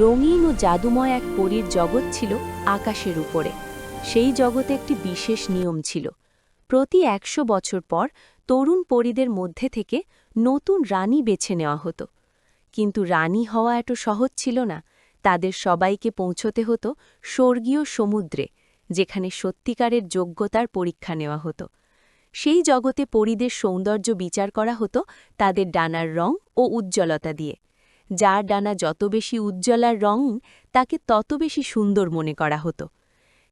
রঙিন ও জাদুময় এক পরীর জগৎ ছিল আকাশের উপরে। সেই জগতে একটি বিশেষ নিয়ম ছিল। প্রতি ১০০ বছর পর তরুণ পরীদের মধ্যে থেকে নতুন রানী বেছে নেওয়া হতো। কিন্তু রানী হওয়া এত সহজ ছিল না। তাদের সবাইকে পৌঁছতে হতো স্বর্গীয় সমুদ্রে, যেখানে সত্যিকারের যোগ্যতার পরীক্ষা নেওয়া হতো। সেই জগতে পরীদের সৌন্দর্য বিচার করা হতো তাদের ডানার রং ও উজ্জ্বলতা দিয়ে। যার ডানা যত বেশি উজ্জ্বল আর রং, তাকে তত বেশি সুন্দর মনে করা হতো।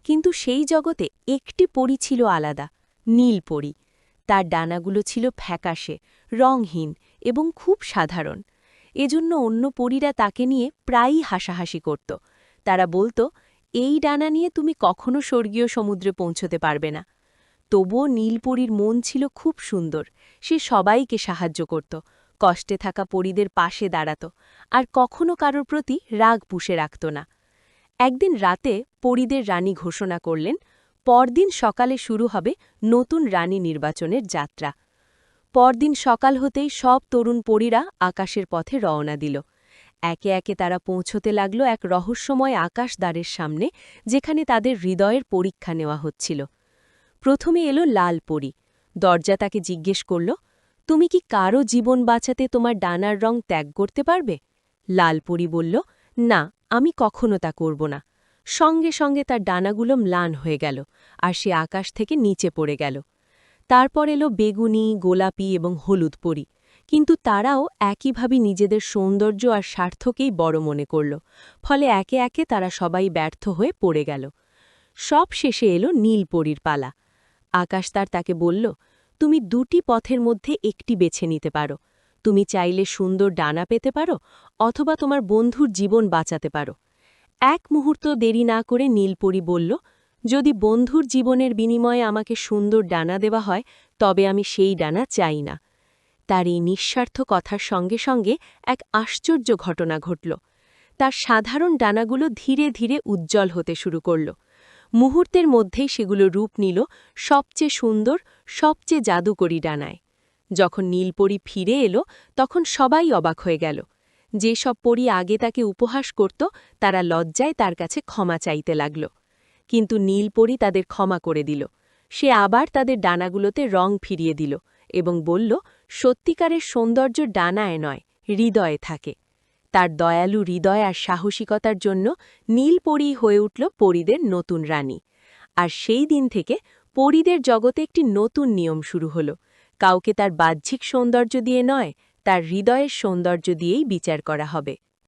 কিন্তু সেই জগতে একটি পরী ছিল আলাদা, নীল পরী। তার ডানাগুলো ছিল ফ্যাকাশে, রংহীন এবং খুব সাধারণ। এজন্য অন্য পরীরা তাকে নিয়ে প্রায়ই হাসাহাসি করত। তারা বলতো, এই ডানা নিয়ে তুমি কখনো স্বর্গীয় সমুদ্রে পৌঁছতে পারবে না। তবুও নীলপরীর মন ছিল খুব সুন্দর। সে সবাইকে সাহায্য করত, কষ্টে থাকা পরীদের পাশে দাঁড়াত, আর কখনো কারোর প্রতি রাগ পুষে রাখত না। একদিন রাতে পরীদের রানী ঘোষণা করলেন, পরদিন সকালে শুরু হবে নতুন রানী নির্বাচনের যাত্রা। পরদিন সকাল হতেই সব তরুণ পরীরা আকাশের পথে রওনা দিল। একে একে তারা পৌঁছতে লাগল এক রহস্যময় আকাশদ্বারের সামনে, যেখানে তাদের হৃদয়ের পরীক্ষা নেওয়া হচ্ছিল। প্রথমে এলো লাল পরী। দরজা তাকে জিজ্ঞেস করল, তুমি কি কারো জীবন বাঁচাতে তোমার ডানার রং ত্যাগ করতে পারবে? লাল পরী বলল, না, আমি কখনো তা করব না। সঙ্গে সঙ্গে তার ডানাগুলো ম্লান হয়ে গেল, আর সে আকাশ থেকে নিচে পড়ে গেল। তারপর এলো বেগুনি, গোলাপি এবং হলুদ পরী। কিন্তু তারাও একইভাবে নিজেদের সৌন্দর্য আর স্বার্থকেই বড় মনে করল। ফলে একে একে তারা সবাই ব্যর্থ হয়ে পড়ে গেল। সব শেষে এলো নীল পরীর পালা। আকাশতার তাকে বলল, তুমি দুটি পথের মধ্যে একটি বেছে নিতে পারো। তুমি চাইলে সুন্দর ডানা পেতে পারো, অথবা তোমার বন্ধুর জীবন বাঁচাতে পারো। এক মুহূর্ত দেরি না করে নীলপরী বলল, যদি বন্ধুর জীবনের বিনিময়ে আমাকে সুন্দর ডানা দেওয়া হয়, তবে আমি সেই ডানা চাই না। তার এই নিঃস্বার্থ কথার সঙ্গে সঙ্গে এক আশ্চর্য ঘটনা ঘটল। তার সাধারণ ডানাগুলো ধীরে ধীরে উজ্জ্বল হতে শুরু করল। মুহূর্তের মধ্যেই সেগুলো রূপ নিল সবচেয়ে সুন্দর, সবচেয়ে জাদুকরী ডানায়। যখন নীলপরী ফিরে এলো, তখন সবাই অবাক হয়ে গেল। যেসব পরী আগে তাকে উপহাস করত, তারা লজ্জায় তার কাছে ক্ষমা চাইতে লাগল। কিন্তু নীলপরী তাদের ক্ষমা করে দিল। সে আবার তাদের ডানাগুলোতে রং ফিরিয়ে দিল এবং বলল, সত্যিকারের সৌন্দর্য ডানায় নয়, হৃদয়ে থাকে। তার দয়ালু হৃদয় আর সাহসিকতার জন্য নীলপরী হয়ে উঠল পরীদের নতুন রানী। আর সেই দিন থেকে পরীদের জগতে একটি নতুন নিয়ম শুরু হল। কাউকে তার বাহ্যিক সৌন্দর্য দিয়ে নয়, তার হৃদয়ের সৌন্দর্য দিয়েই বিচার করা হবে।